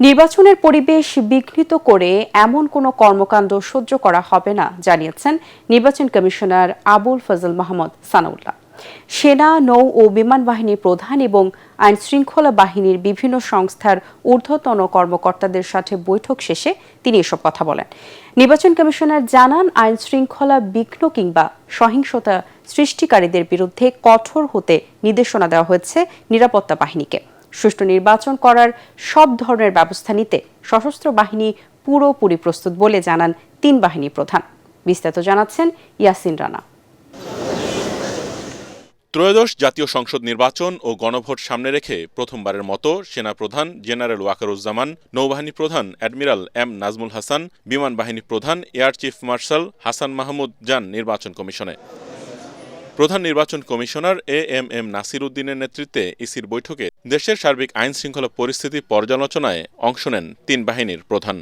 নির্বাচনের পরিবেশ বিঘ্নিত করে এমন কোনো কর্মকাণ্ড সহ্য করা হবে না জানিয়েছেন নির্বাচন কমিশনার আবুল ফজল মাহমুদ সানাউল্লাহ। সেনা, নৌ ও বিমান বাহিনীর প্রধান এবং আইন শৃঙ্খলা বাহিনীর বিভিন্ন সংস্থার ঊর্ধ্বতন কর্মকর্তাদের সাথে বৈঠক শেষে তিনি এসব কথা বলেন। নির্বাচন কমিশনার জানান, আইন শৃঙ্খলা বিঘ্ন কিংবা সহিংসতা সৃষ্টিকারীদের বিরুদ্ধে কঠোর হতে নির্দেশনা দেওয়া হয়েছে নিরাপত্তা বাহিনীকে। সুষ্ঠু নির্বাচন করার সব ধরনের ব্যবস্থা নিতে সশস্ত্র বাহিনী পুরোপুরি প্রস্তুত বলে জানান তিন বাহিনী প্রধান। বিস্তারিত জানাচ্ছেন ইয়াসিন রানা। ত্রয়োদশ জাতীয় সংসদ নির্বাচন ও গণভোট সামনে রেখে প্রথমবারের মতো সেনাপ্রধান জেনারেল ওয়াকারুজ্জামান, নৌবাহিনী প্রধান অ্যাডমিরাল এম নাজমুল হাসান, বিমান বাহিনী প্রধান air chief marshal Hasan Mahmud যান নির্বাচন কমিশনে। প্রধান নির্বাচন কমিশনার এএমএম নাসির উদ্দিনের নেতৃত্বে ইসির বৈঠকে দেশের সার্বিক আইন শৃঙ্খলা পরিস্থিতি পর্যালোচনায় অংশ নেন তিন বাহিনীর প্রধান।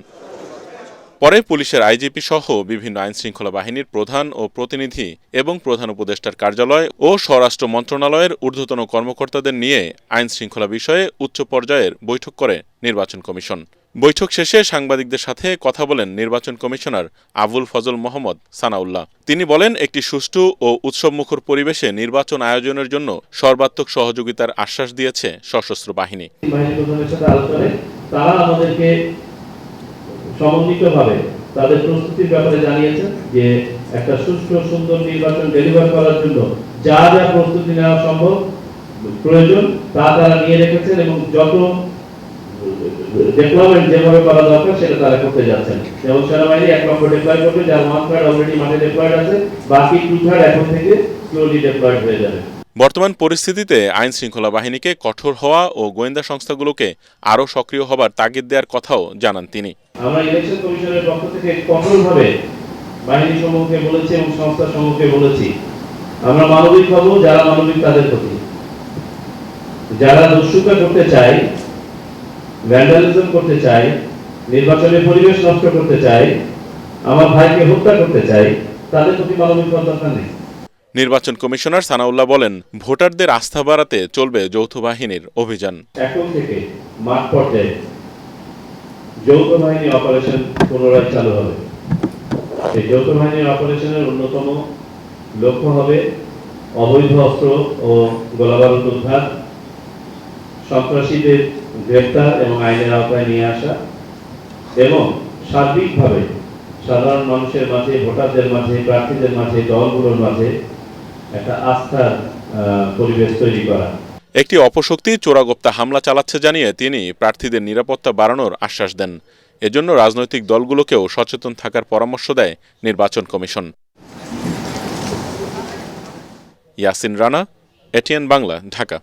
পরে পুলিশের আইজিপি সহ বিভিন্ন আইন শৃঙ্খলা বাহিনীর প্রধান ও প্রতিনিধি এবং প্রধান উপদেষ্টার কার্যালয় ও স্বরাষ্ট্র মন্ত্রণালয়ের ঊর্ধ্বতন কর্মকর্তাদের নিয়ে আইন শৃঙ্খলা বিষয়ে উচ্চ পর্যায়ের বৈঠক করে নির্বাচন কমিশন। বৈঠক শেষে সাংবাদিকদের সাথে কথা বলেন নির্বাচন কমিশনার আবুল ফজল মাহমুদ সানাউল্লাহ। তিনি বলেন, একটি সুষ্ঠু ও উৎসবমুখর পরিবেশে নির্বাচন আয়োজনের জন্য সর্বাত্মক সহযোগিতার আশ্বাস দিয়েছে সশস্ত্র বাহিনী। সমন্বিতভাবে তাদের প্রস্তুতির ব্যাপারে জানিয়েছেন যে একটা সুষ্ঠু সুন্দর নির্বাচন ডেলিভার করার জন্য যা যা প্রস্তুতি নেওয়া সম্ভব প্রয়োজন তা তারা নিয়ে রেখেছেন এবং যত ডেভেলপমেন্ট যেভাবে করা দরকার সেটা তারা করতে যাচ্ছেন। যেমন সেনাবাহিনী 1 লক্ষ ডিপ্লয় করবে, যার 1/3 অলরেডি মাঠে ডিপ্লয়েড আছে, বাকি 2/3 এখন থেকে স্লোলি ডিপ্লয়েড হয়ে যাবে। বর্তমান পরিস্থিতিতে আইন শৃঙ্খলা বাহিনীকে কঠোর হওয়া ও গোয়েন্দা সংস্থাগুলোকে আরও সক্রিয় হবার তাগিদ দেওয়ার কথাও জানান তিনি। আমরা ইলেকশন কমিশনের পক্ষ থেকে কঠোরভাবে বাহিনী সমূহকে বলেছি এবং সংস্থা সমূহকে বলেছি, আমরা মানবিক হব, যারা মানবিক তাদের প্রতি, যারা দুষ্কৃতি করতে চায়, ভ্যান্ডালিজম করতে চায়, নির্বাচনের পরিবেশ নষ্ট করতে চায়, আমার ভাইকে হত্যা করতে চায়, তাদের প্রতি মানবিক হওয়ার দরকার নেই। নির্বাচন কমিশনার সানাউল্লাহ বলেন, ভোটারদের আস্থা বাড়াতে চলবে যৌথ বাহিনীর অভিযান। এখন থেকে মাঠ পর্যায়ে যৌথ বাহিনী অপারেশন পুনরায় চালু হবে। এই যৌথ বাহিনীর অপারেশনের অন্যতম লক্ষ্য হবে অবৈধ অস্ত্র ও গোলাবারুদ উদ্ধার, সন্ত্রাসীদের গ্রেফতার এবং আইনের আওতায় নিয়ে আসা এবং সার্বিকভাবে সাধারণ মানুষের মাঝে, ভোটারদের মাঝে, প্রার্থীদের মাঝে, দলগুলোর মাঝে একটা আস্থার পরিবেশ তৈরি করা। একটি অপশক্তি চোরাগোপ্তা হামলা চালাচ্ছে জানিয়ে তিনি প্রার্থীদের নিরাপত্তা বাড়ানোর আশ্বাস দেন। এজন্য রাজনৈতিক দলগুলোকেও সচেতন থাকার পরামর্শ দেয় নির্বাচন কমিশন। ইয়াসিন রানা, এটিএন বাংলা, ঢাকা।